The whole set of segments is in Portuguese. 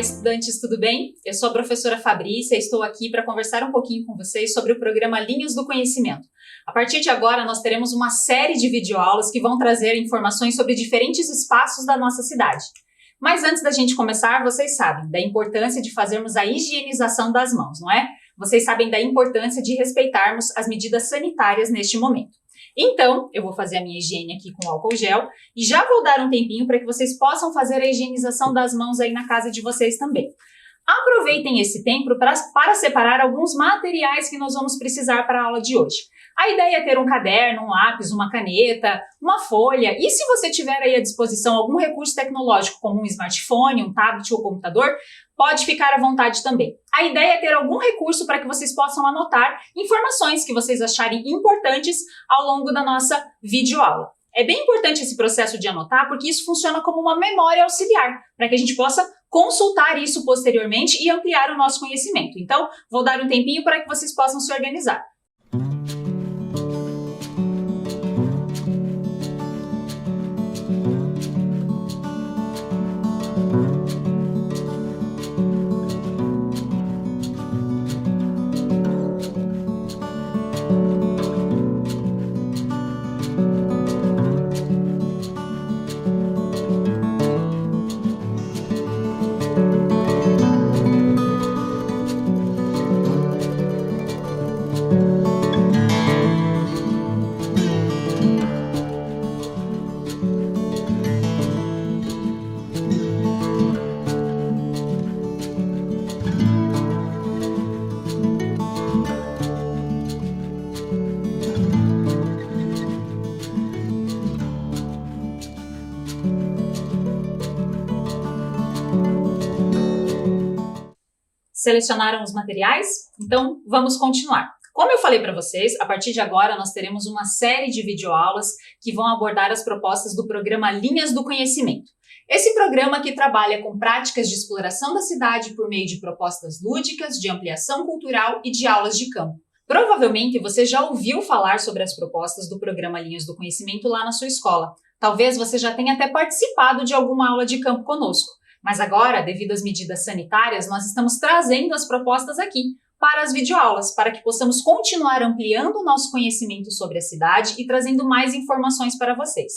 estudantes, tudo bem? Eu sou a professora Fabrícia e estou aqui para conversar um pouquinho com vocês sobre o programa Linhas do Conhecimento. A partir de agora, nós teremos uma série de videoaulas que vão trazer informações sobre diferentes espaços da nossa cidade. Mas antes da gente começar, vocês sabem da importância de fazermos a higienização das mãos, não é? Vocês sabem da importância de respeitarmos as medidas sanitárias neste momento. Então, eu vou fazer a minha higiene aqui com álcool gel e já vou dar um tempinho para que vocês possam fazer a higienização das mãos aí na casa de vocês também. Aproveitem esse tempo para separar alguns materiais que nós vamos precisar para a aula de hoje. A ideia é ter um caderno, um lápis, uma caneta, uma folha e se você tiver aí à disposição algum recurso tecnológico como um smartphone, um tablet ou computador, pode ficar à vontade também. A ideia é ter algum recurso para que vocês possam anotar informações que vocês acharem importantes ao longo da nossa videoaula. É bem importante esse processo de anotar porque isso funciona como uma memória auxiliar, para que a gente possa consultar isso posteriormente e ampliar o nosso conhecimento. Então, vou dar um tempinho para que vocês possam se organizar. Selecionaram os materiais? Então, vamos continuar. Como eu falei para vocês, a partir de agora nós teremos uma série de videoaulas que vão abordar as propostas do programa Linhas do Conhecimento. Esse programa que trabalha com práticas de exploração da cidade por meio de propostas lúdicas, de ampliação cultural e de aulas de campo. Provavelmente você já ouviu falar sobre as propostas do programa Linhas do Conhecimento lá na sua escola. Talvez você já tenha até participado de alguma aula de campo conosco. Mas agora, devido às medidas sanitárias, nós estamos trazendo as propostas aqui para as videoaulas, para que possamos continuar ampliando o nosso conhecimento sobre a cidade e trazendo mais informações para vocês.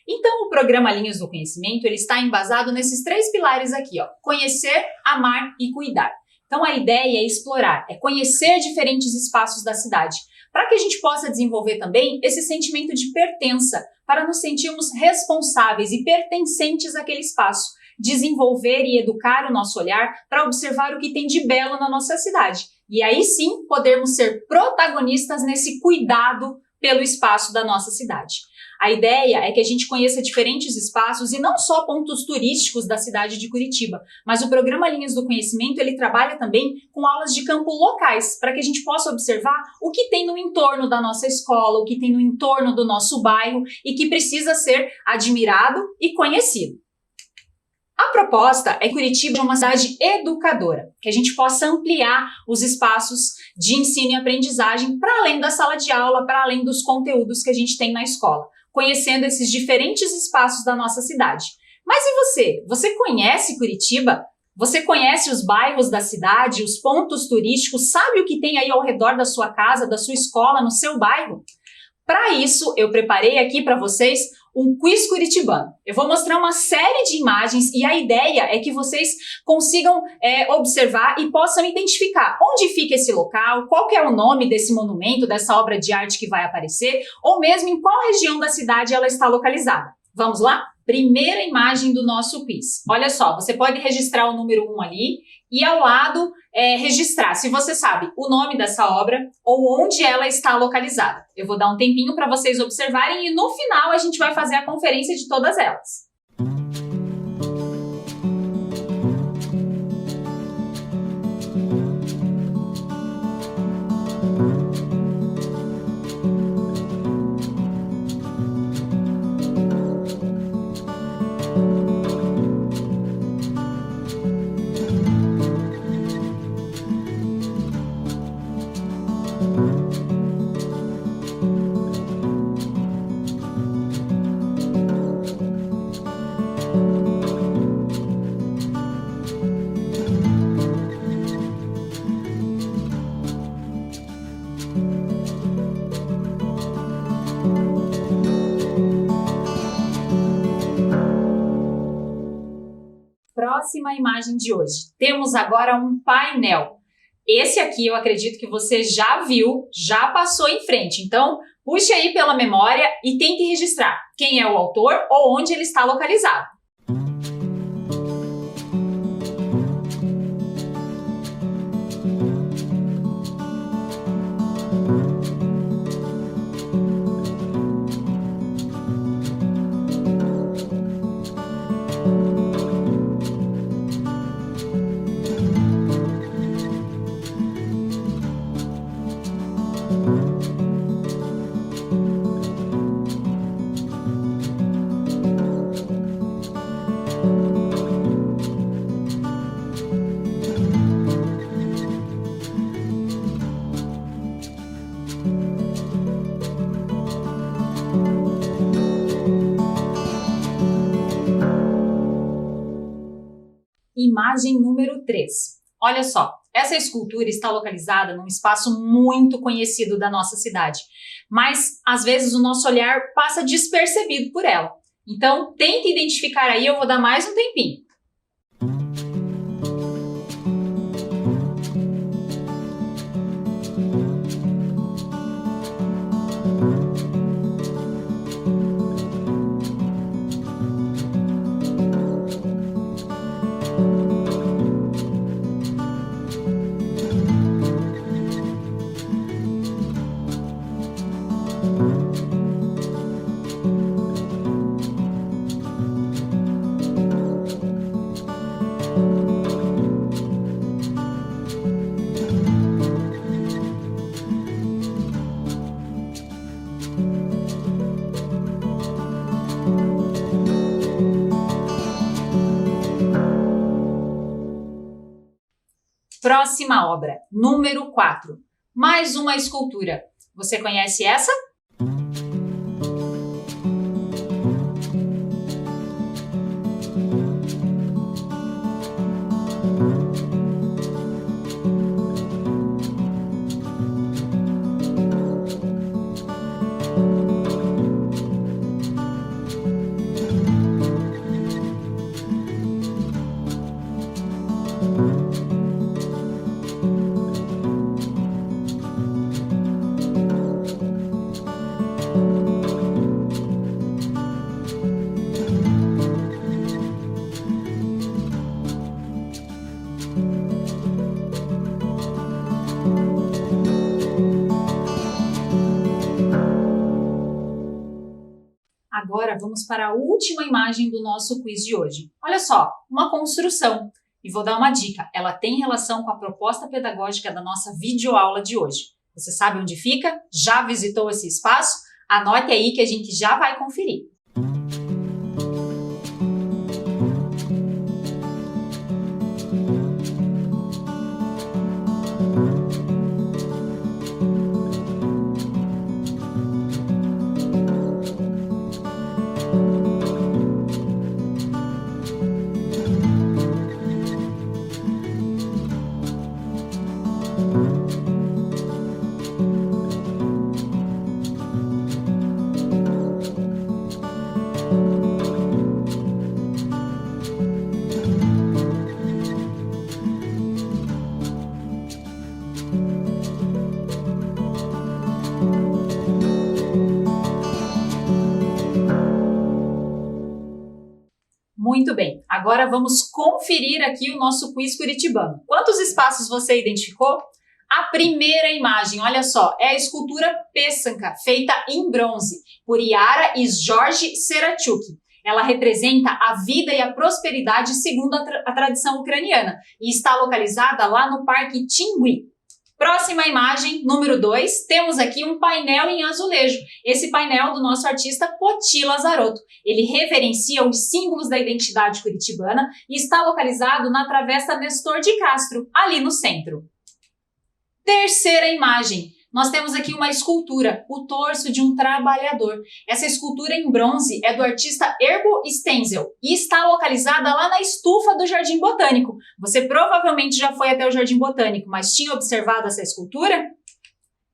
Então, o programa Linhas do Conhecimento ele está embasado nesses 3 pilares aqui, ó: conhecer, amar e cuidar. Então, a ideia é explorar, é conhecer diferentes espaços da cidade, para que a gente possa desenvolver também esse sentimento de pertença, para nos sentirmos responsáveis e pertencentes àquele espaço. Desenvolver e educar o nosso olhar para observar o que tem de belo na nossa cidade. E aí sim, podermos ser protagonistas nesse cuidado pelo espaço da nossa cidade. A ideia é que a gente conheça diferentes espaços e não só pontos turísticos da cidade de Curitiba, mas o programa Linhas do Conhecimento ele trabalha também com aulas de campo locais, para que a gente possa observar o que tem no entorno da nossa escola, o que tem no entorno do nosso bairro e que precisa ser admirado e conhecido. A proposta é que Curitiba é uma cidade educadora, que a gente possa ampliar os espaços de ensino e aprendizagem para além da sala de aula, para além dos conteúdos que a gente tem na escola, conhecendo esses diferentes espaços da nossa cidade. Mas e você? Você conhece Curitiba? Você conhece os bairros da cidade, os pontos turísticos? Sabe o que tem aí ao redor da sua casa, da sua escola, no seu bairro? Para isso, eu preparei aqui para vocês um quiz curitibano. Eu vou mostrar uma série de imagens e a ideia é que vocês consigam observar e possam identificar onde fica esse local, qual que é o nome desse monumento, dessa obra de arte que vai aparecer, ou mesmo em qual região da cidade ela está localizada. Vamos lá? Primeira imagem do nosso quiz. Olha só, você pode registrar o número 1 ali e ao lado registrar, se você sabe, o nome dessa obra ou onde ela está localizada. Eu vou dar um tempinho para vocês observarem e no final a gente vai fazer a conferência de todas elas. próxima imagem de hoje. Temos agora um painel. Esse aqui eu acredito que você já viu, já passou em frente. Então, puxe aí pela memória e tente registrar quem é o autor ou onde ele está localizado. Imagem número 3. Olha só, essa escultura está localizada num espaço muito conhecido da nossa cidade, mas às vezes o nosso olhar passa despercebido por ela. Então, tente identificar aí, eu vou dar mais um tempinho. Próxima obra, número 4. Mais uma escultura. Você conhece essa? Agora vamos para a última imagem do nosso quiz de hoje. Olha só, uma construção. E vou dar uma dica, ela tem relação com a proposta pedagógica da nossa videoaula de hoje. Você sabe onde fica? Já visitou esse espaço? Anote aí que a gente já vai conferir. Muito bem, agora vamos conferir aqui o nosso quiz curitibano. Quantos espaços você identificou? A primeira imagem, olha só, é a escultura Pêssanga, feita em bronze, por Yara e Jorge Serachuk. Ela representa a vida e a prosperidade segundo a tradição ucraniana e está localizada lá no Parque Tingui. Próxima imagem, número 2, temos aqui um painel em azulejo. Esse painel do nosso artista Poti Lazarotto. Ele reverencia os símbolos da identidade curitibana e está localizado na Travessa Nestor de Castro, ali no centro. Terceira imagem, nós temos aqui uma escultura, o torso de um trabalhador. Essa escultura em bronze é do artista Erbo Stenzel e está localizada lá na estufa do Jardim Botânico. Você provavelmente já foi até o Jardim Botânico, mas tinha observado essa escultura?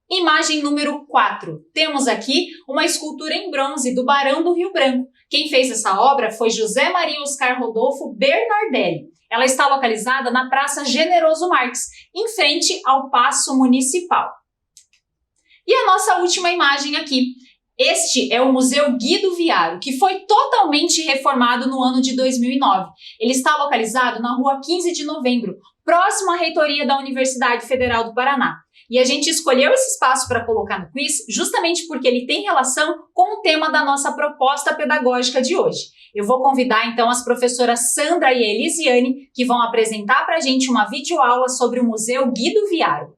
Imagem número 4. Temos aqui uma escultura em bronze do Barão do Rio Branco. Quem fez essa obra foi José Maria Oscar Rodolfo Bernardelli. Ela está localizada na Praça Generoso Marques, em frente ao Paço Municipal. E a nossa última imagem aqui. Este é o Museu Guido Viaro, que foi totalmente reformado no ano de 2009. Ele está localizado na Rua 15 de Novembro, próximo à reitoria da Universidade Federal do Paraná. E a gente escolheu esse espaço para colocar no quiz justamente porque ele tem relação com o tema da nossa proposta pedagógica de hoje. Eu vou convidar então as professoras Sandra e Elisiane, que vão apresentar para a gente uma videoaula sobre o Museu Guido Viaro.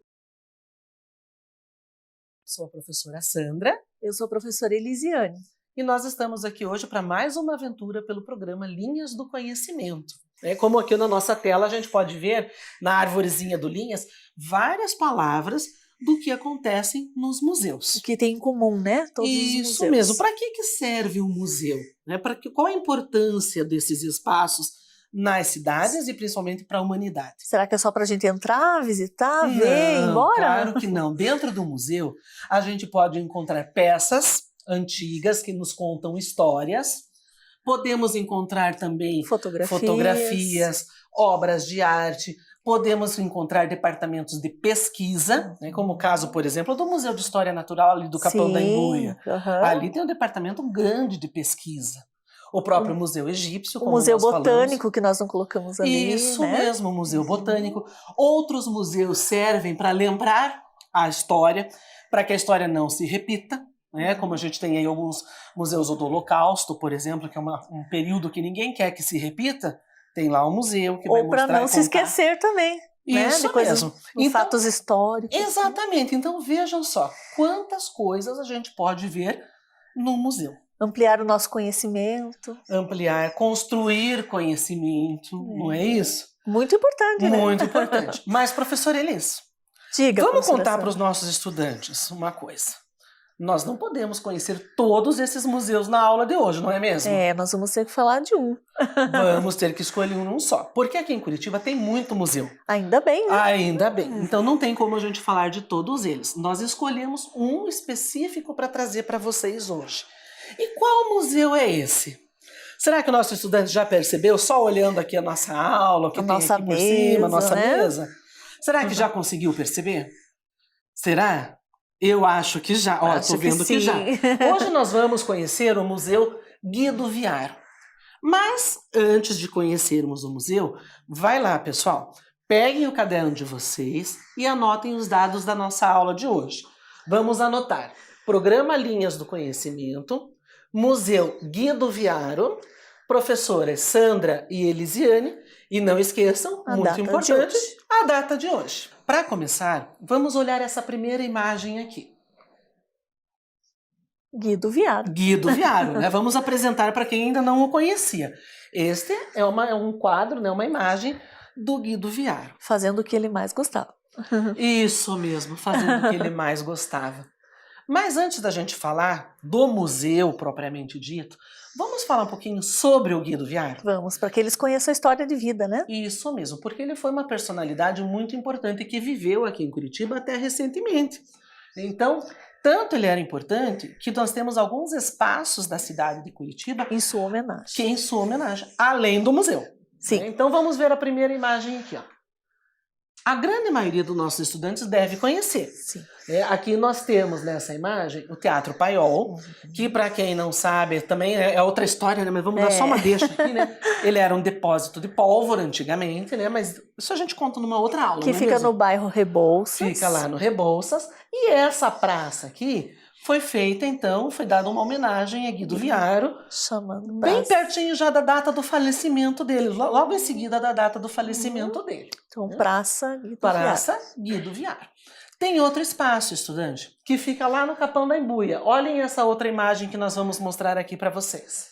Sou a professora Sandra. Eu sou a professora Elisiane. E nós estamos aqui hoje para mais uma aventura pelo programa Linhas do Conhecimento. Como aqui na nossa tela a gente pode ver, na árvorezinha do Linhas, várias palavras do que acontecem nos museus. O que tem em comum, né? Todos os museus. Isso mesmo. Para que serve um museu? Qual a importância desses espaços nas cidades e principalmente para a humanidade? Será que é só para a gente entrar, visitar, ver, ir embora? Claro que não. Dentro do museu, a gente pode encontrar peças antigas que nos contam histórias. Podemos encontrar também fotografias, obras de arte. Podemos encontrar departamentos de pesquisa, como o caso, por exemplo, do Museu de História Natural ali do Capão da Embuia. Ali tem um departamento grande de pesquisa. O próprio Museu Egípcio, como o Museu nós Botânico, falamos. Que nós não colocamos ali. Isso mesmo, o Museu Botânico. Outros museus servem para lembrar a história, para que a história não se repita. Como a gente tem aí alguns museus do Holocausto, por exemplo, que é um período que ninguém quer que se repita, tem lá um museu que vai mostrar... Ou para não se esquecer também. Isso mesmo. Então, fatos históricos. Exatamente. Então vejam só, quantas coisas a gente pode ver no museu. Ampliar o nosso conhecimento. Ampliar, construir conhecimento, não é isso? Muito importante, né? Muito importante. Mas, professora Elis, vamos contar para os nossos estudantes uma coisa. Nós não podemos conhecer todos esses museus na aula de hoje, não é mesmo? Nós vamos ter que falar de um. Vamos ter que escolher um só. Porque aqui em Curitiba tem muito museu. Ainda bem, né? Ainda bem. Então não tem como a gente falar de todos eles. Nós escolhemos um específico para trazer para vocês hoje. E qual museu é esse? Será que o nosso estudante já percebeu, só olhando aqui a nossa aula, o que tem aqui por cima, a nossa mesa? Será que já conseguiu perceber? Será? Eu acho que já. Ó, tô vendo que já. Hoje nós vamos conhecer o Museu Guido Viaro. Mas, antes de conhecermos o museu, vai lá, pessoal. Peguem o caderno de vocês e anotem os dados da nossa aula de hoje. Vamos anotar. Programa Linhas do Conhecimento, Museu Guido Viaro, professoras Sandra e Elisiane, e não esqueçam, muito importante, a data de hoje. Para começar, vamos olhar essa primeira imagem aqui. Guido Viaro. Guido Viaro, né? Vamos apresentar para quem ainda não o conhecia. Este é um quadro, né? Uma imagem do Guido Viaro. Fazendo o que ele mais gostava. Isso mesmo, fazendo o que ele mais gostava. Mas antes da gente falar do museu propriamente dito, vamos falar um pouquinho sobre o Guido Viaro? Vamos, para que eles conheçam a história de vida, né? Isso mesmo, porque ele foi uma personalidade muito importante que viveu aqui em Curitiba até recentemente. Então, tanto ele era importante que nós temos alguns espaços da cidade de Curitiba em sua homenagem. Além do museu. Sim. Então vamos ver a primeira imagem aqui, ó. A grande maioria dos nossos estudantes deve conhecer. Sim. Aqui nós temos nessa imagem o Teatro Paiol, que para quem não sabe também é outra história, né? Mas vamos dar só uma deixa aqui, né? Ele era um depósito de pólvora antigamente, né? Mas isso a gente conta numa outra aula, que fica no bairro Rebouças. Fica lá no Rebouças. E essa praça aqui foi feita, então, foi dada uma homenagem a Guido Viaro, chamando bem pertinho já da data do falecimento dele, logo em seguida da data do falecimento dele. Então, Praça Guido Viaro. Tem outro espaço, estudante, que fica lá no Capão da Embuia. Olhem essa outra imagem que nós vamos mostrar aqui para vocês.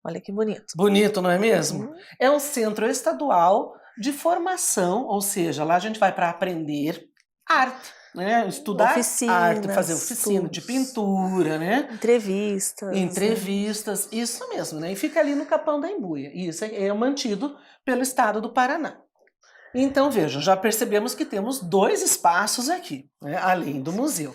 Olha que bonito. Bonito, não é mesmo? É um centro estadual de formação, ou seja, lá a gente vai para aprender arte, né? Estudar arte, fazer oficina de pintura, né? Entrevistas, isso mesmo, né? E fica ali no Capão da Embuia. E isso é mantido pelo estado do Paraná. Então, vejam, já percebemos que temos dois espaços aqui, né, além do museu.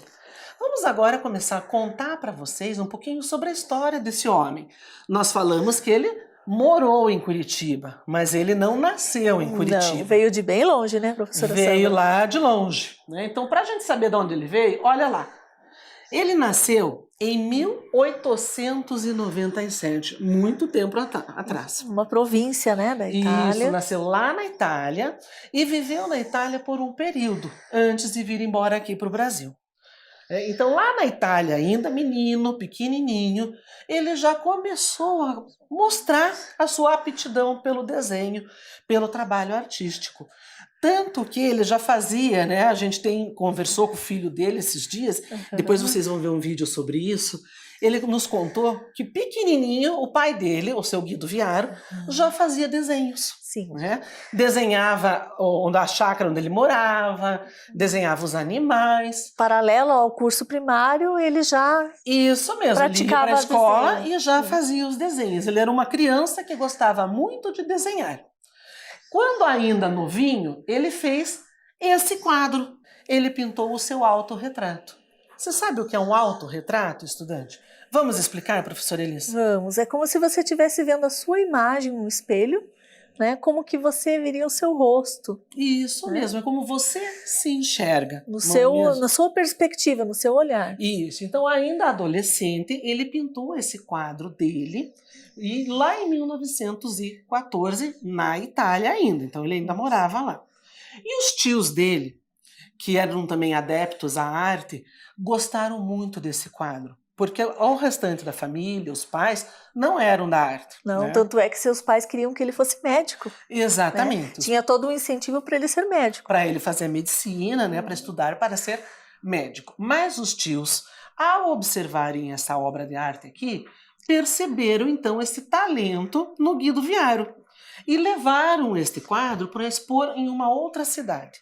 Vamos agora começar a contar para vocês um pouquinho sobre a história desse homem. Nós falamos que ele morou em Curitiba, mas ele não nasceu em Curitiba. Não, veio de bem longe, né, professora Veio Sandra? lá de longe, né? Então, para a gente saber de onde ele veio, olha lá. Ele nasceu em 1897, muito tempo atrás. Uma província, né, da Isso, Itália. nasceu lá na Itália e viveu na Itália por um período, antes de vir embora aqui para o Brasil. Então, lá na Itália, ainda menino, pequenininho, ele já começou a mostrar a sua aptidão pelo desenho, pelo trabalho artístico. Tanto que ele já fazia, né? A gente conversou com o filho dele esses dias, depois vocês vão ver um vídeo sobre isso. Ele nos contou que pequenininho, o pai dele, o seu Guido Viaro, já fazia desenhos. Sim. Né? Desenhava a chácara onde ele morava, desenhava os animais. Paralelo ao curso primário, ele já Isso mesmo, ele ia para a praticava escola desenho. e já fazia os desenhos. Ele era uma criança que gostava muito de desenhar. Quando ainda novinho, ele fez esse quadro. Ele pintou o seu autorretrato. Você sabe o que é um autorretrato, estudante? Vamos explicar, professora Elis? Vamos, é como se você estivesse vendo a sua imagem no espelho, né? Como que você veria o seu rosto. Isso mesmo, é como você se enxerga. Na sua perspectiva, no seu olhar. Isso, então ainda adolescente, ele pintou esse quadro dele, e lá em 1914, na Itália ainda, então ele ainda morava lá. E os tios dele, que eram também adeptos à arte, gostaram muito desse quadro. Porque o restante da família, os pais, não eram da arte. Não, né? tanto é que seus pais queriam que ele fosse médico. Exatamente. Né? Tinha todo um incentivo para ele ser médico. Para ele fazer medicina, né? Para estudar, para ser médico. Mas os tios, ao observarem essa obra de arte aqui, perceberam então esse talento no Guido Viaro e levaram este quadro para expor em uma outra cidade.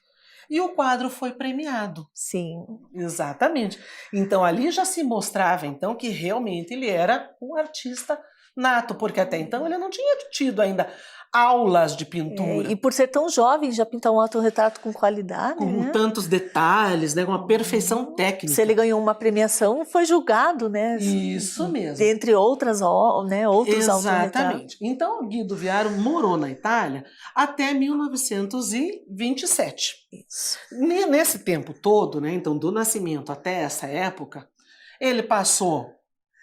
E o quadro foi premiado. Sim. Exatamente. Então ali já se mostrava então que realmente ele era um artista nato, porque até então ele não tinha tido ainda aulas de pintura. E por ser tão jovem, já pintar um autorretrato com qualidade, com né? tantos detalhes, né, com uma perfeição técnica. Se ele ganhou uma premiação, foi julgado, né? Isso mesmo. Dentre outros autorretratos. Exatamente. Então, o Guido Viaro morou na Itália até 1927. Isso. Nesse tempo todo, né, então do nascimento até essa época, ele passou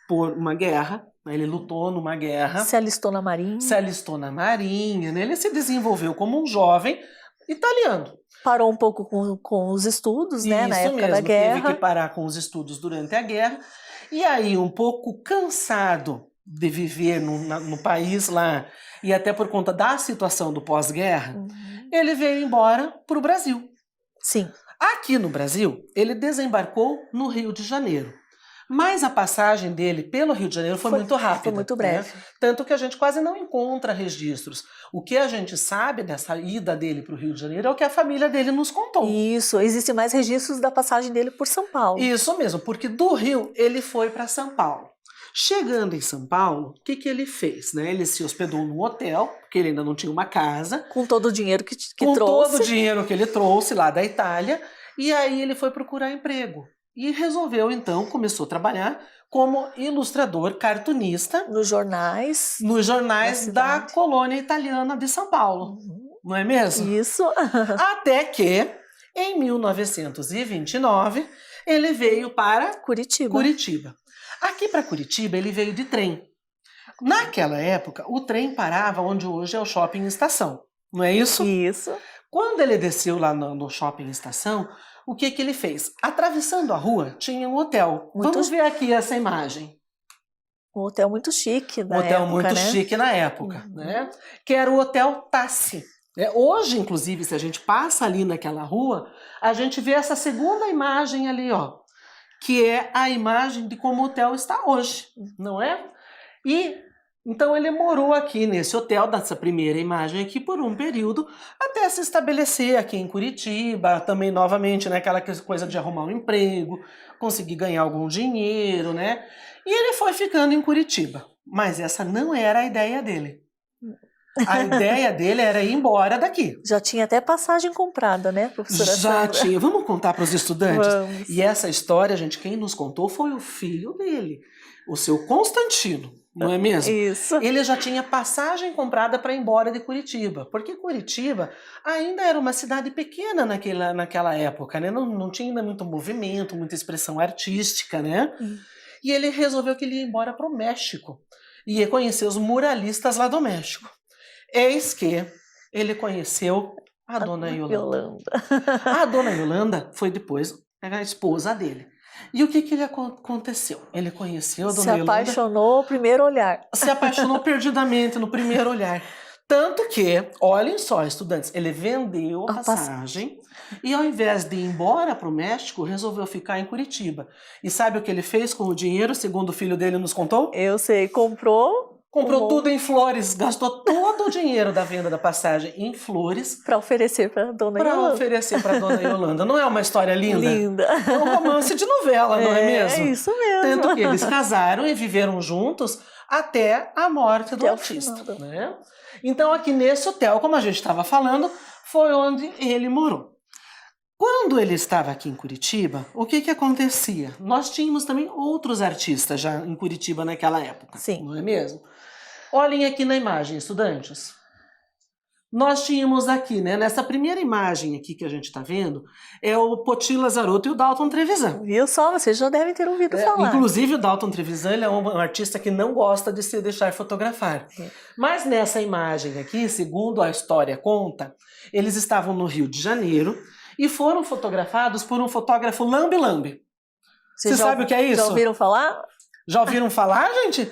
por uma guerra, né, ele lutou numa guerra. Se alistou na Marinha. Se alistou na Marinha, né, ele se desenvolveu como um jovem italiano. Parou um pouco com os estudos, né, na época da guerra. Teve que parar com os estudos durante a guerra. E aí, um pouco cansado de viver no país lá, e até por conta da situação do pós-guerra, ele veio embora para o Brasil. Sim. Aqui no Brasil, ele desembarcou no Rio de Janeiro. Mas a passagem dele pelo Rio de Janeiro foi muito rápida. Foi muito breve. Né? Tanto que a gente quase não encontra registros. O que a gente sabe dessa ida dele para o Rio de Janeiro é o que a família dele nos contou. Isso, existem mais registros da passagem dele por São Paulo. Isso mesmo, porque do Rio ele foi para São Paulo. Chegando em São Paulo, o que ele fez? Né? Ele se hospedou num hotel, porque ele ainda não tinha uma casa. Com todo o dinheiro que trouxe. Com todo o dinheiro que ele trouxe lá da Itália. E aí ele foi procurar emprego. E resolveu, então, começou a trabalhar como ilustrador, cartunista. Nos jornais. Nos jornais da colônia italiana de São Paulo. Não é mesmo? Isso. Até que, em 1929, ele veio para Curitiba. Aqui para Curitiba, ele veio de trem. Naquela época, o trem parava onde hoje é o Shopping Estação. Não é isso? Isso. Quando ele desceu lá no Shopping Estação, o que ele fez? Atravessando a rua, tinha um hotel. Vamos ver aqui essa imagem. Um hotel muito chique na época, Um hotel muito chique na época, né? Que era o Hotel Tassi. Hoje, inclusive, se a gente passa ali naquela rua, a gente vê essa segunda imagem ali, ó, que é a imagem de como o hotel está hoje, não é? E então ele morou aqui nesse hotel, dessa primeira imagem aqui, por um período, até se estabelecer aqui em Curitiba, também novamente, né, aquela coisa de arrumar um emprego, conseguir ganhar algum dinheiro, né? E ele foi ficando em Curitiba, mas essa não era a ideia dele. A ideia dele era ir embora daqui. Já tinha até passagem comprada, né, professora Já Sandra? tinha. Vamos contar para os estudantes? Vamos. E essa história, gente, quem nos contou foi o filho dele, o seu Constantino, não é mesmo? Isso. Ele já tinha passagem comprada para ir embora de Curitiba, porque Curitiba ainda era uma cidade pequena naquela época, né? Não tinha ainda muito movimento, muita expressão artística, né? E ele resolveu que ele ia embora para o México e ia conhecer os muralistas lá do México. Eis que ele conheceu a dona Yolanda. A dona Yolanda foi depois a esposa dele. E o que aconteceu? Ele conheceu a dona Yolanda. Se apaixonou ao primeiro olhar. Se apaixonou perdidamente no primeiro olhar. Tanto que, olhem só, estudantes, ele vendeu a passagem e ao invés de ir embora para o México, resolveu ficar em Curitiba. E sabe o que ele fez com o dinheiro, segundo o filho dele nos contou? Eu sei, comprou tudo em flores, gastou todo o dinheiro da venda da passagem em flores. Para oferecer para dona Yolanda. Para oferecer para dona Yolanda. Não é uma história linda? Linda. É um romance de novela, não é mesmo? É isso mesmo. Tanto que eles casaram e viveram juntos até a morte do artista. Né? Então aqui nesse hotel, como a gente estava falando, foi onde ele morou. Quando ele estava aqui em Curitiba, o que acontecia? Nós tínhamos também outros artistas já em Curitiba naquela época. Sim. Não é mesmo? Olhem aqui na imagem, estudantes. Nós tínhamos aqui, né, nessa primeira imagem aqui que a gente está vendo, é o Poti Lazarotto e o Dalton Trevisan. Viu só? Vocês já devem ter ouvido falar. Inclusive o Dalton Trevisan, ele é um artista que não gosta de se deixar fotografar. Mas nessa imagem aqui, segundo a história conta, eles estavam no Rio de Janeiro e foram fotografados por um fotógrafo lambe-lambe. Você sabe o que é isso? Já ouviram falar? Já ouviram falar, gente?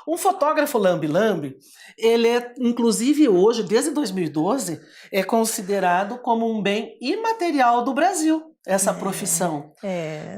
Um fotógrafo lambe-lambe, ele é, inclusive hoje, desde 2012, é considerado como um bem imaterial do Brasil, essa profissão.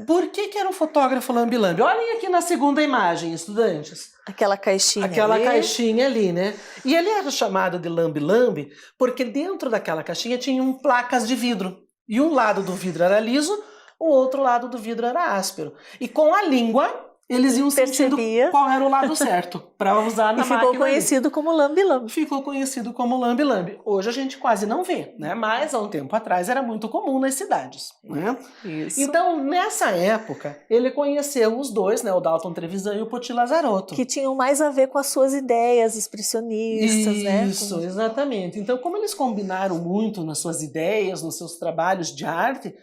Por que era um fotógrafo lambe-lambe? Olhem aqui na segunda imagem, estudantes. Aquela caixinha caixinha ali, né? E ele era chamado de lambe-lambe porque dentro daquela caixinha tinham placas de vidro. E um lado do vidro era liso, o outro lado do vidro era áspero. E com a língua eles iam sentindo qual era o lado certo para usar na máquina. E ficou conhecido como lambe-lambe. Ficou conhecido como lambe-lambe. Hoje a gente quase não vê, né? Mas há um tempo atrás era muito comum nas cidades, né? Isso. Então, nessa época, ele conheceu os dois, né? O Dalton Trevisan e o Poti Lazarotto. Que tinham mais a ver com as suas ideias expressionistas, né? Isso, exatamente. Então, como eles combinaram muito nas suas ideias, nos seus trabalhos de arte, o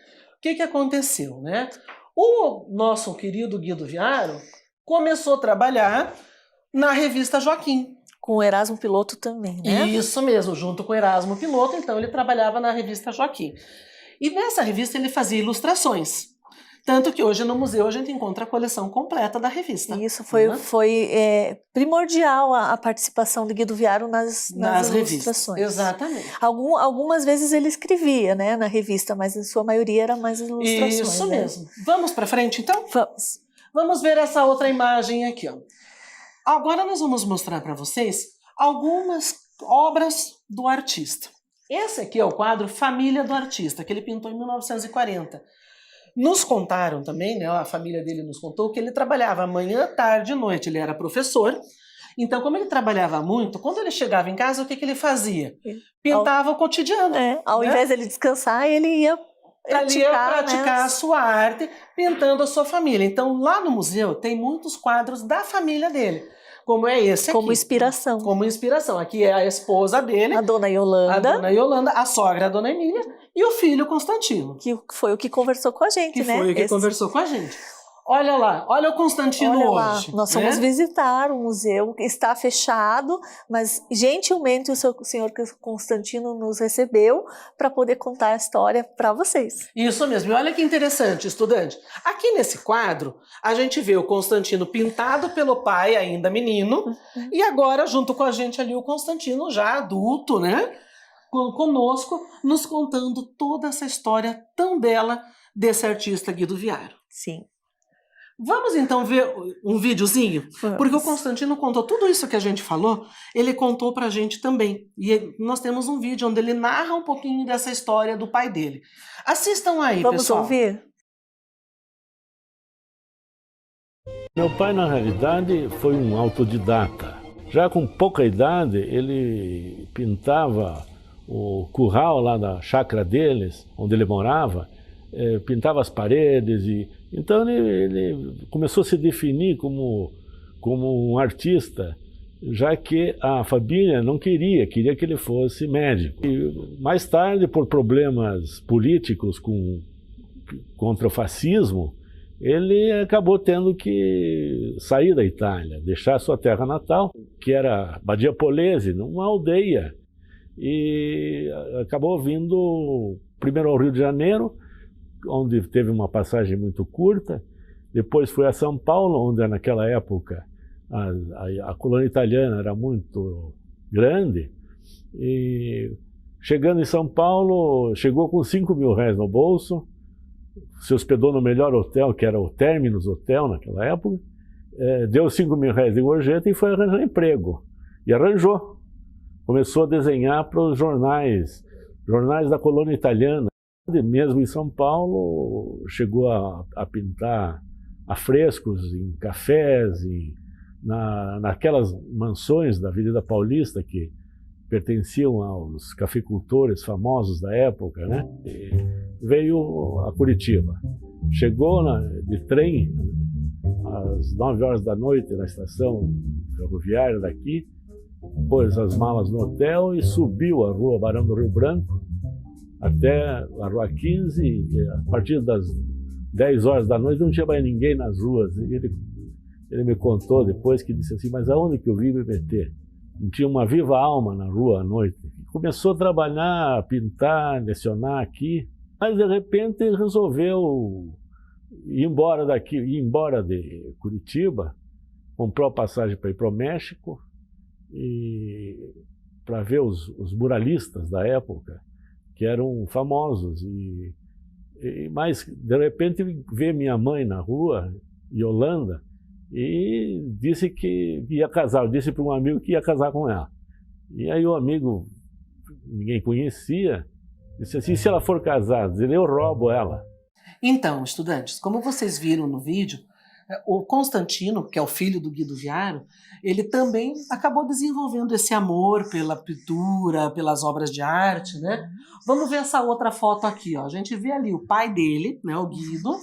que aconteceu, né? O nosso querido Guido Viaro começou a trabalhar na revista Joaquim. Com o Erasmo Piloto também, né? Isso mesmo, junto com o Erasmo Piloto, então ele trabalhava na revista Joaquim. E nessa revista ele fazia ilustrações. Tanto que hoje no museu a gente encontra a coleção completa da revista. Isso foi primordial a participação de Guido Viaro nas ilustrações. Exatamente. Algumas vezes ele escrevia, né, na revista, mas em sua maioria era mais ilustrações. Isso né? mesmo. Vamos para frente então? Vamos. Vamos ver essa outra imagem aqui. Ó. Agora nós vamos mostrar para vocês algumas obras do artista. Esse aqui é o quadro Família do Artista, que ele pintou em 1940. Nos contaram também, né, a família dele nos contou que ele trabalhava manhã, tarde e noite, ele era professor. Então, como ele trabalhava muito, quando ele chegava em casa, o que ele fazia? Pintava o cotidiano. Ao invés de ele descansar, ele ia praticar a sua arte, pintando a sua família. Então, lá no museu, tem muitos quadros da família dele. Como é esse aqui. Como inspiração. Como inspiração. Aqui é a esposa dele. A dona Yolanda. A sogra, a dona Emília. E o filho, Constantino. Que foi o que conversou com a gente, né? Foi o que conversou com a gente. Olha lá, olha o Constantino hoje. Nós fomos visitar o museu, está fechado, mas gentilmente o senhor Constantino nos recebeu para poder contar a história para vocês. Isso mesmo, e olha que interessante, estudante. Aqui nesse quadro, a gente vê o Constantino pintado pelo pai, ainda menino, e agora junto com a gente ali o Constantino já adulto, né? Conosco, nos contando toda essa história tão bela desse artista Guido Viaro. Sim. Vamos então ver um videozinho? Vamos. Porque o Constantino contou tudo isso que a gente falou, ele contou pra gente também. E nós temos um vídeo onde ele narra um pouquinho dessa história do pai dele. Assistam aí, pessoal. Vamos ouvir? Meu pai, na realidade, foi um autodidata. Já com pouca idade, ele pintava o curral lá da chácara deles, onde ele morava, pintava as paredes. Então ele começou a se definir como um artista, já que a família não queria que ele fosse médico. E mais tarde, por problemas políticos contra o fascismo, ele acabou tendo que sair da Itália, deixar sua terra natal, que era Badia Polese, uma aldeia, e acabou vindo primeiro ao Rio de Janeiro, onde teve uma passagem muito curta, depois foi a São Paulo, onde naquela época a colônia italiana era muito grande, e chegando em São Paulo, chegou com 5 mil reais no bolso, se hospedou no melhor hotel, que era o Terminus Hotel naquela época, deu 5 mil reais de gorjeta e foi arranjar emprego. E arranjou. Começou a desenhar para os jornais da colônia italiana. Mesmo em São Paulo, chegou a pintar afrescos em cafés, naquelas mansões da Avenida Paulista que pertenciam aos cafeicultores famosos da época, né? E veio a Curitiba. Chegou de trem às 9 horas da noite na estação ferroviária daqui, pôs as malas no hotel e subiu a rua Barão do Rio Branco até a Rua 15, e a partir das 10 horas da noite não tinha mais ninguém nas ruas. E ele me contou depois que disse assim, mas aonde que eu vim me meter? Não tinha uma viva alma na rua à noite. Começou a trabalhar, a pintar, lecionar aqui, mas de repente ele resolveu ir embora daqui, ir embora de Curitiba, comprou a passagem para ir para o México e para ver os muralistas da época, que eram famosos. Mas de repente vê minha mãe na rua, Yolanda, e disse que ia casar. Eu disse para um amigo que ia casar com ela. E aí o amigo, ninguém conhecia, disse assim, se ela for casada, eu roubo ela. Então, estudantes, como vocês viram no vídeo, o Constantino, que é o filho do Guido Viaro, ele também acabou desenvolvendo esse amor pela pintura, pelas obras de arte, né? Vamos ver essa outra foto aqui, ó. A gente vê ali o pai dele, né, o Guido.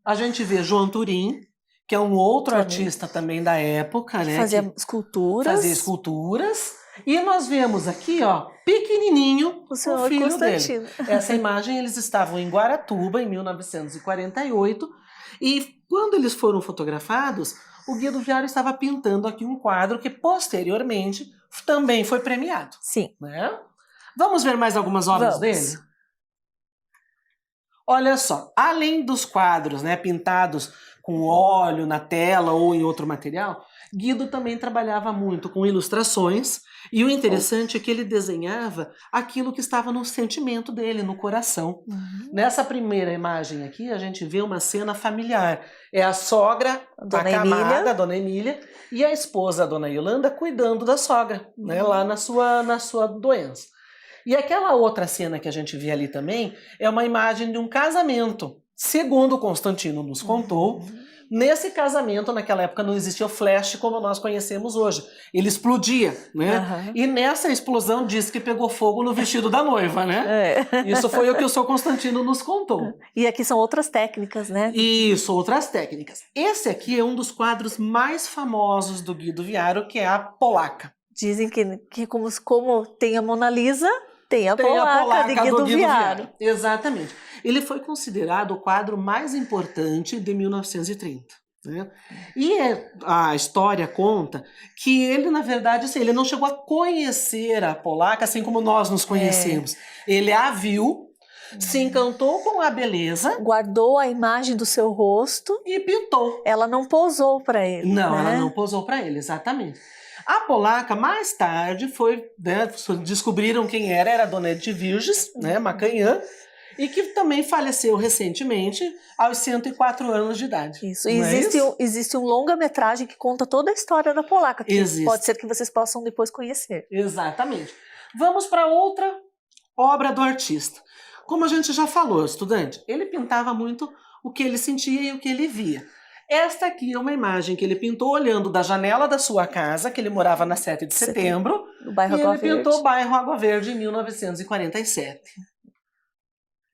A gente vê João Turim, que é um outro artista também da época, né? Fazia esculturas. Fazia esculturas. E nós vemos aqui, ó, pequenininho, o filho Constantino dele. Essa imagem, eles estavam em Guaratuba, em 1948, e quando eles foram fotografados, o Guido Viaro estava pintando aqui um quadro que, posteriormente, também foi premiado. Sim. Né? Vamos ver mais algumas obras dele? Olha só, além dos quadros, né, pintados com óleo na tela ou em outro material, Guido também trabalhava muito com ilustrações, e o interessante é que ele desenhava aquilo que estava no sentimento dele, no coração. Nessa primeira imagem aqui, a gente vê uma cena familiar. É a sogra, a Dona Emília, e a esposa, a Dona Yolanda, cuidando da sogra, né, lá na sua doença. E aquela outra cena que a gente vê ali também é uma imagem de um casamento. Segundo Constantino nos contou, nesse casamento, naquela época, não existia o flash como nós conhecemos hoje. Ele explodia, né? E nessa explosão diz que pegou fogo no vestido da noiva, né? Isso foi o que o seu Constantino nos contou. E aqui são outras técnicas, né? Isso, outras técnicas. Esse aqui é um dos quadros mais famosos do Guido Viaro, que é a Polaca. Dizem que como tem a Mona Lisa, tem a Polaca de Guido Viaro. Exatamente. Ele foi considerado o quadro mais importante de 1930. Né? E a história conta que ele, na verdade, assim, ele não chegou a conhecer a Polaca assim como nós nos conhecemos. Ele a viu, se encantou com a beleza, guardou a imagem do seu rosto e pintou. Ela não posou para ele. Não, né? Ela não posou para ele, exatamente. A Polaca, mais tarde, descobriram quem era a Dona de Virges, né, Macanhã, e que também faleceu recentemente, aos 104 anos de idade. Isso. E existe um longa-metragem que conta toda a história da Polaca, que pode ser que vocês possam depois conhecer. Exatamente. Vamos para outra obra do artista. Como a gente já falou, estudante, ele pintava muito o que ele sentia e o que ele via. Esta aqui é uma imagem que ele pintou olhando da janela da sua casa, que ele morava na 7 de setembro, Do bairro e Água ele pintou o Verde. bairro Água Verde em 1947.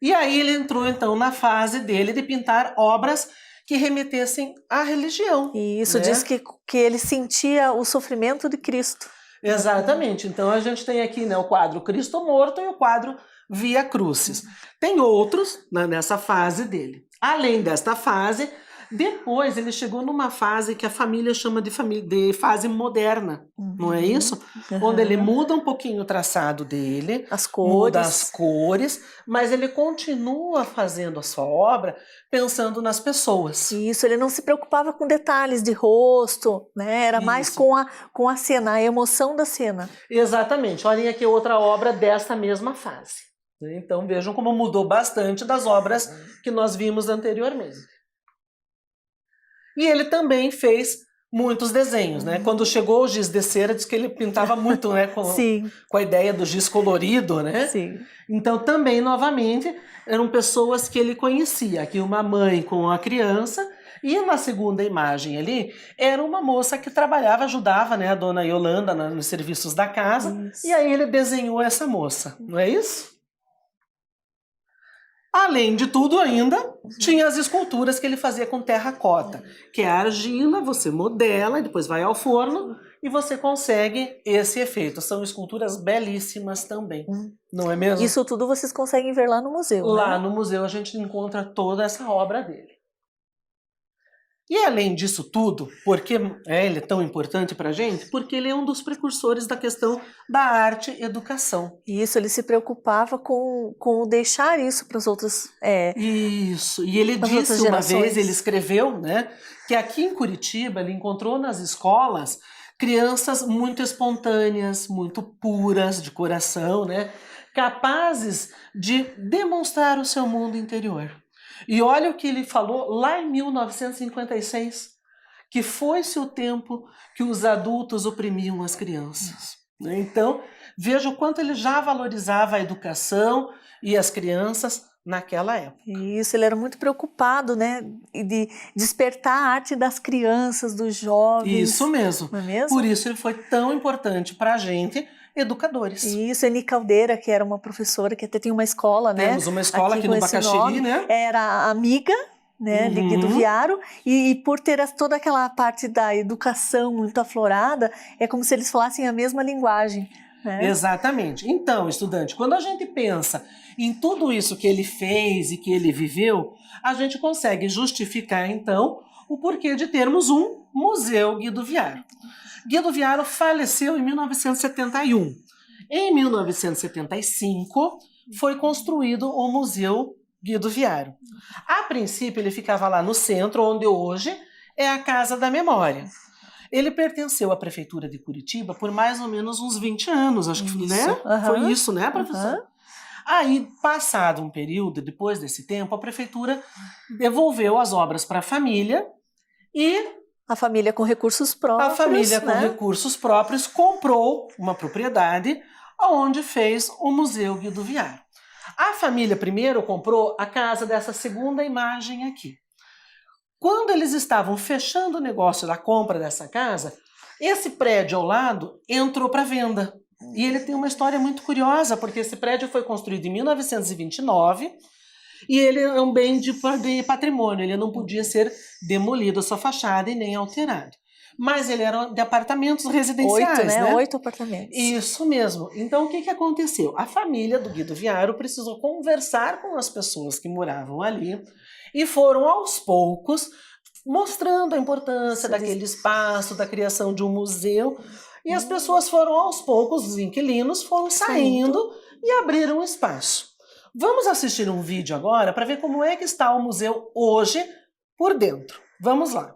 E aí ele entrou então na fase dele de pintar obras que remetessem à religião. E isso né? diz que ele sentia o sofrimento de Cristo. Exatamente. Então a gente tem aqui, né, o quadro Cristo Morto e o quadro Via Crucis. Tem outros, né, nessa fase dele. Além desta fase, depois ele chegou numa fase que a família chama de fase moderna, não é isso? Onde ele muda um pouquinho o traçado dele, As muda cores. as cores, mas ele continua fazendo a sua obra pensando nas pessoas. Isso, ele não se preocupava com detalhes de rosto, né? Era mais Isso. com a cena, a emoção da cena. Exatamente. Olhem aqui outra obra desta mesma fase. Então vejam como mudou bastante das obras que nós vimos anteriormente. E ele também fez muitos desenhos, né? Quando chegou o giz de cera, diz que ele pintava muito, né? Sim, Com a ideia do giz colorido, né? sim. Então também, novamente, eram pessoas que ele conhecia. Aqui uma mãe com a criança. E na segunda imagem ali, era uma moça que trabalhava, ajudava, né, a dona Yolanda nos serviços da casa. Isso. E aí ele desenhou essa moça, não é isso? Além de tudo ainda, tinha as esculturas que ele fazia com terracota, que é a argila, você modela, e depois vai ao forno e você consegue esse efeito. São esculturas belíssimas também, não é mesmo? Isso tudo vocês conseguem ver lá no museu, Lá né? no museu a gente encontra toda essa obra dele. E além disso tudo, porque ele é tão importante para a gente? Porque ele é um dos precursores da questão da arte e educação. Isso, ele se preocupava com deixar isso para as outras... Isso, e ele As outras disse uma gerações. vez, ele escreveu, né, que aqui em Curitiba ele encontrou nas escolas crianças muito espontâneas, muito puras de coração, né, capazes de demonstrar o seu mundo interior. E olha o que ele falou lá em 1956, que foi-se o tempo que os adultos oprimiam as crianças. Né? Então, veja o quanto ele já valorizava a educação e as crianças naquela época. Isso, ele era muito preocupado, né? De despertar a arte das crianças, dos jovens. Isso mesmo. Não é mesmo? Por isso ele foi tão importante para a gente, educadores. Isso, Eni Caldeira, que era uma professora, que até tem uma escola, né? Temos uma escola aqui com no esse Bacaxiri, nome. né? Era amiga, né, de Guido Viaro, e por ter toda aquela parte da educação muito aflorada, é como se eles falassem a mesma linguagem. Né? Exatamente. Então, estudante, quando a gente pensa em tudo isso que ele fez e que ele viveu, a gente consegue justificar, então, o porquê de termos um Museu Guido Viaro. Guido Viaro faleceu em 1971. Em 1975, foi construído o Museu Guido Viaro. A princípio, ele ficava lá no centro, onde hoje é a Casa da Memória. Ele pertenceu à Prefeitura de Curitiba por mais ou menos uns 20 anos, acho que né? Foi isso, né, professor? Aí, passado um período, depois desse tempo, a Prefeitura devolveu as obras para a família e... A família com recursos próprios. A família com recursos próprios comprou uma propriedade onde fez o Museu Guido Viaro. A família primeiro comprou a casa dessa segunda imagem aqui. Quando eles estavam fechando o negócio da compra dessa casa, esse prédio ao lado entrou para venda. E ele tem uma história muito curiosa, porque esse prédio foi construído em 1929 e ele é um bem de patrimônio, ele não podia ser demolido a sua fachada e nem alterado. Mas ele era de apartamentos residenciais, 8, né? 8 apartamentos. Isso mesmo. Então, o que aconteceu? A família do Guido Viaro precisou conversar com as pessoas que moravam ali e foram, aos poucos, mostrando a importância daquele espaço, da criação de um museu. E as pessoas foram, aos poucos, os inquilinos foram saindo e abriram espaço. Vamos assistir um vídeo agora para ver como é que está o museu hoje por dentro. Vamos lá.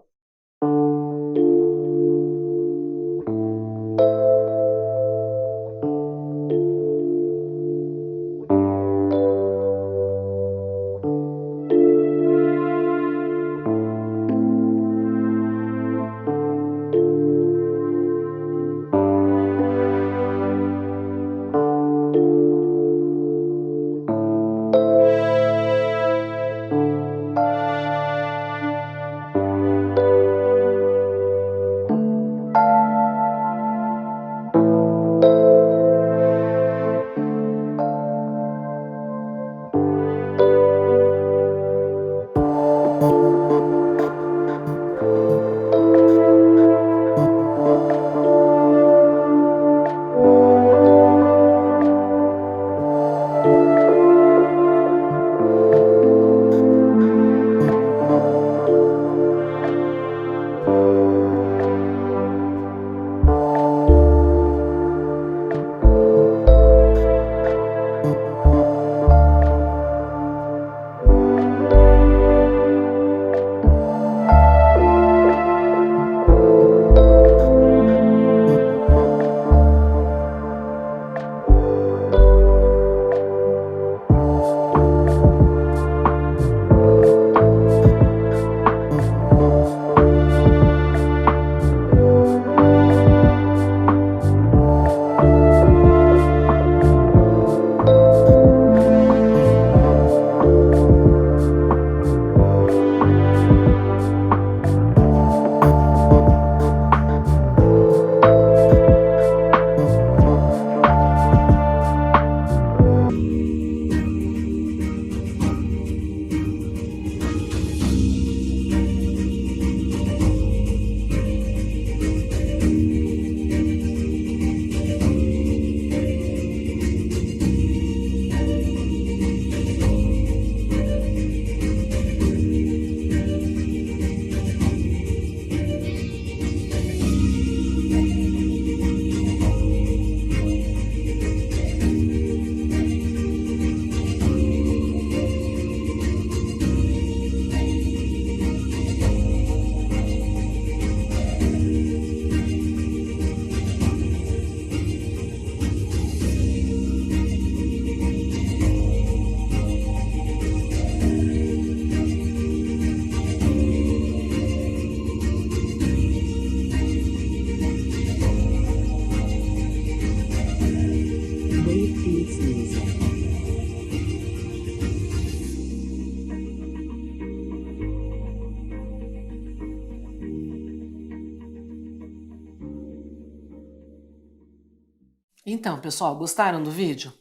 Então, pessoal, gostaram do vídeo?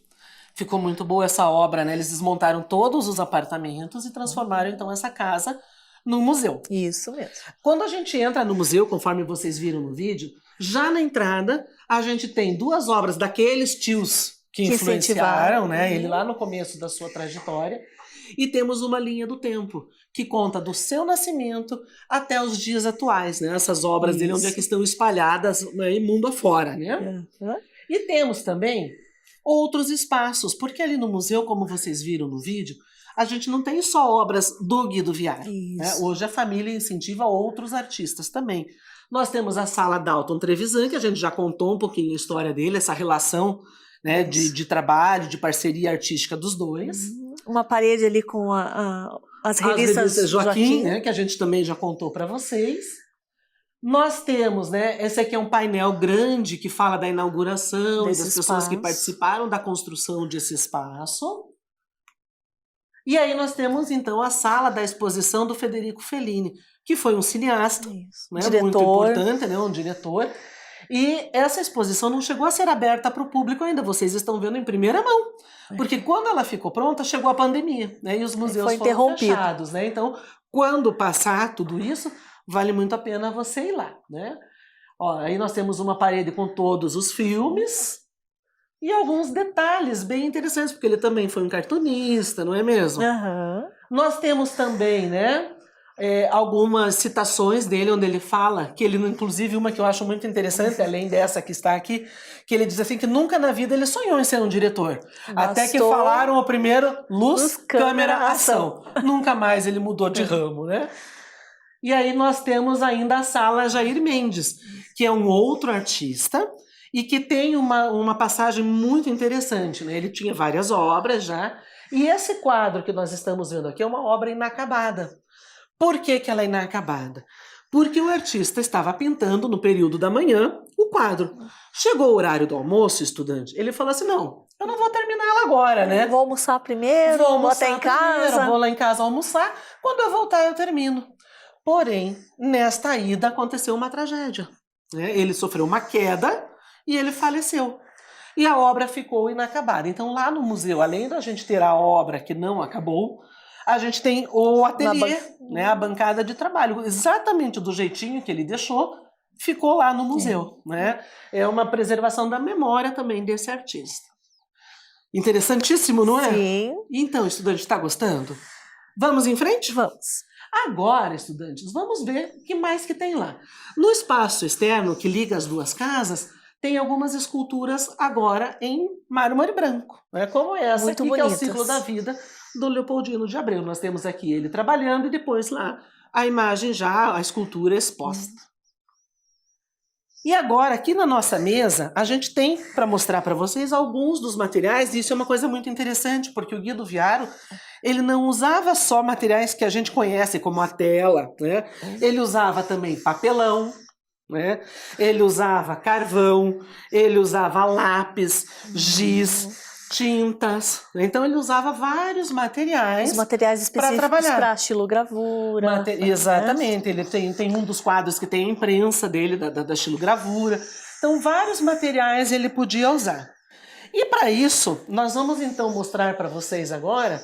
Ficou muito boa essa obra, né? Eles desmontaram todos os apartamentos e transformaram, então, essa casa num museu. Isso mesmo. Quando a gente entra no museu, conforme vocês viram no vídeo, já na entrada, a gente tem 2 obras daqueles tios que influenciaram, né, ele lá no começo da sua trajetória. E temos uma linha do tempo, que conta do seu nascimento até os dias atuais, né? Essas obras dele, onde é que estão espalhadas, né, mundo afora, né? E temos também outros espaços, porque ali no museu, como vocês viram no vídeo, a gente não tem só obras do Guido Viário, né? Hoje a família incentiva outros artistas também. Nós temos a Sala Dalton Trevisan, que a gente já contou um pouquinho a história dele, essa relação, né, de trabalho, de parceria artística dos dois. Uma parede ali com as revistas Joaquim, né, que a gente também já contou para vocês. Nós temos, né, esse aqui é um painel grande que fala da inauguração e das pessoas que participaram da construção desse espaço. E aí nós temos, então, a sala da exposição do Federico Fellini, que foi um cineasta, né, muito importante, né, um diretor. E essa exposição não chegou a ser aberta para o público ainda, vocês estão vendo em primeira mão. Porque quando ela ficou pronta, chegou a pandemia, né, e os museus foram fechados, né? Então, quando passar tudo isso, vale muito a pena você ir lá, né? Ó, aí nós temos uma parede com todos os filmes e alguns detalhes bem interessantes, porque ele também foi um cartunista, não é mesmo? Nós temos também, né, algumas citações dele, onde ele fala, que ele, inclusive uma que eu acho muito interessante, além dessa que está aqui, que ele diz assim, que nunca na vida ele sonhou em ser um diretor. Até que falaram o primeiro, luz, câmera, ação. Nunca mais ele mudou de ramo, né? E aí nós temos ainda a Sala Jair Mendes, que é um outro artista, e que tem uma passagem muito interessante, né? Ele tinha várias obras já, e esse quadro que nós estamos vendo aqui é uma obra inacabada. Por que que ela é inacabada? Porque o artista estava pintando no período da manhã o quadro. Chegou o horário do almoço, estudante, ele falou assim, não, eu não vou terminar ela agora, né? Vou almoçar primeiro, vou até em casa. Vou lá em casa almoçar, quando eu voltar eu termino. Porém, nesta ida aconteceu uma tragédia, né? Ele sofreu uma queda e ele faleceu. E a obra ficou inacabada. Então lá no museu, além da gente ter a obra que não acabou, a gente tem o ateliê, né, a bancada de trabalho, exatamente do jeitinho que ele deixou, ficou lá no museu, né? É uma preservação da memória também desse artista. Interessantíssimo, não é? Sim. Então, estudante, está gostando? Vamos em frente? Vamos. Agora, estudantes, vamos ver o que mais que tem lá. No espaço externo que liga as 2 casas, tem algumas esculturas agora em mármore branco, né? Como essa muito aqui, bonitas. que é o ciclo da vida do Leopoldino de Abreu. Nós temos aqui ele trabalhando e depois lá a imagem já, a escultura exposta. E agora, aqui na nossa mesa, a gente tem para mostrar para vocês alguns dos materiais, e isso é uma coisa muito interessante, porque o Guido Viário, ele não usava só materiais que a gente conhece, como a tela, né? Ele usava também papelão, né? Ele usava carvão, ele usava lápis, giz, tintas. Então ele usava vários materiais. Os materiais específicos para xilogravura. Exatamente. Ele tem um dos quadros que tem a imprensa dele, da xilogravura. Então vários materiais ele podia usar. E para isso, nós vamos então mostrar para vocês agora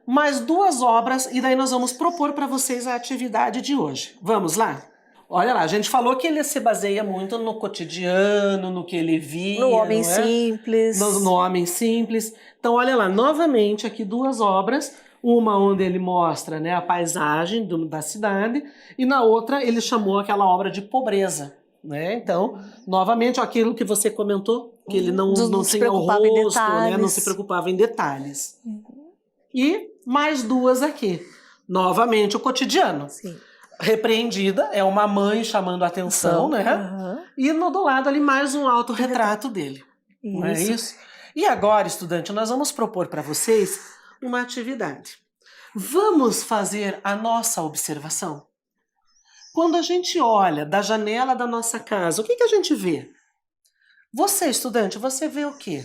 mais 2 obras e daí nós vamos propor para vocês a atividade de hoje. Vamos lá? Olha lá, a gente falou que ele se baseia muito no cotidiano, no que ele via. No homem simples. No homem simples. Então, olha lá, novamente aqui 2 obras. Uma onde ele mostra, né, a paisagem da cidade e na outra ele chamou aquela obra de pobreza, né? Então, novamente, aquilo que você comentou, que ele não tinha o rosto, né, não se preocupava em detalhes. E mais 2 aqui. Novamente, o cotidiano. Sim. Repreendida, é uma mãe chamando a atenção, né? E do lado ali mais um autorretrato dele. Isso. Não é isso? E agora, estudante, nós vamos propor para vocês uma atividade. Vamos fazer a nossa observação. Quando a gente olha da janela da nossa casa, o que a gente vê? Você, estudante, você vê o quê?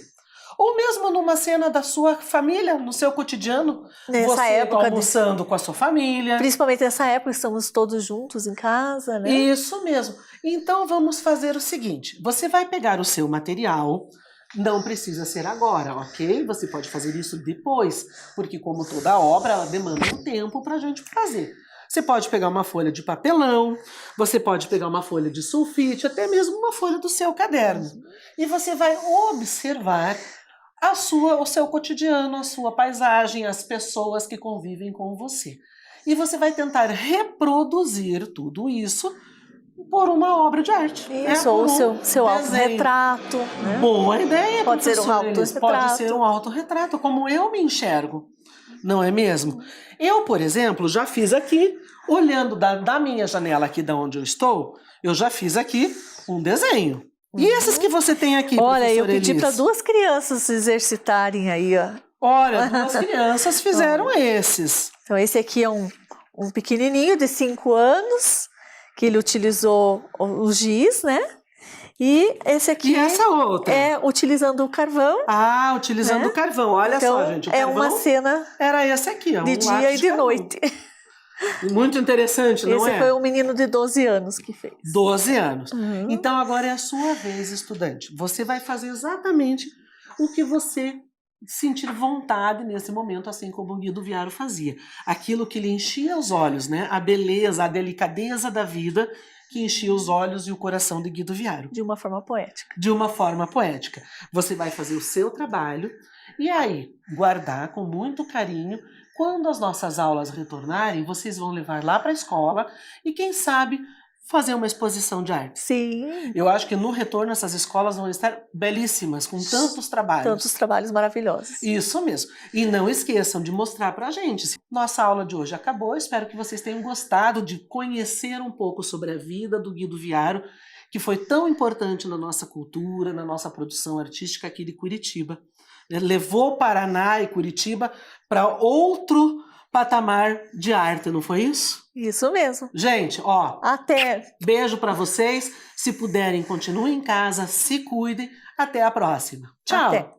Ou mesmo numa cena da sua família, no seu cotidiano, nessa você época almoçando com a sua família. Principalmente nessa época, estamos todos juntos em casa, né? Isso mesmo. Então vamos fazer o seguinte, você vai pegar o seu material, Não precisa ser agora, ok? Você pode fazer isso depois, porque como toda obra, ela demanda um tempo para a gente fazer. Você pode pegar uma folha de papelão, você pode pegar uma folha de sulfite, até mesmo uma folha do seu caderno. E você vai observar o seu cotidiano, a sua paisagem, as pessoas que convivem com você. E você vai tentar reproduzir tudo isso por uma obra de arte. Isso, ou o seu autorretrato. Né? Boa ideia, pode ser um autorretrato. Pode ser um autorretrato, como eu me enxergo. Não é mesmo? Eu, por exemplo, já fiz aqui, olhando da minha janela aqui de onde eu estou, eu já fiz aqui um desenho. E esses que você tem aqui, olha, eu pedi Elis? para 2 crianças se exercitarem aí, ó. Olha, 2 crianças fizeram esses. Então esse aqui é um pequenininho de 5 anos, que ele utilizou o giz, né? E esse aqui E essa outra? é utilizando o carvão. Ah, utilizando o carvão. Olha então, só, gente. O é carvão uma cena era esse aqui, ó, de dia e de carvão. noite. Muito interessante, não é? Esse foi um menino de 12 anos que fez. 12 anos. Uhum. Então agora é a sua vez, estudante. Você vai fazer exatamente o que você sentir vontade nesse momento, assim como o Guido Viaro fazia. Aquilo que lhe enchia os olhos, né? A beleza, a delicadeza da vida que enchia os olhos e o coração de Guido Viaro. De uma forma poética. De uma forma poética. Você vai fazer o seu trabalho e aí guardar com muito carinho. Quando as nossas aulas retornarem, vocês vão levar lá para a escola e, quem sabe, fazer uma exposição de arte. Sim. Eu acho que no retorno essas escolas vão estar belíssimas, com tantos trabalhos. Tantos trabalhos maravilhosos. Isso mesmo. E não esqueçam de mostrar pra gente. Nossa aula de hoje acabou. Espero que vocês tenham gostado de conhecer um pouco sobre a vida do Guido Viaro, que foi tão importante na nossa cultura, na nossa produção artística aqui de Curitiba. Levou Paraná e Curitiba para outro patamar de arte, não foi isso? Isso mesmo. Gente, ó. Até. Beijo para vocês. Se puderem, continuem em casa, se cuidem. Até a próxima. Tchau. Até.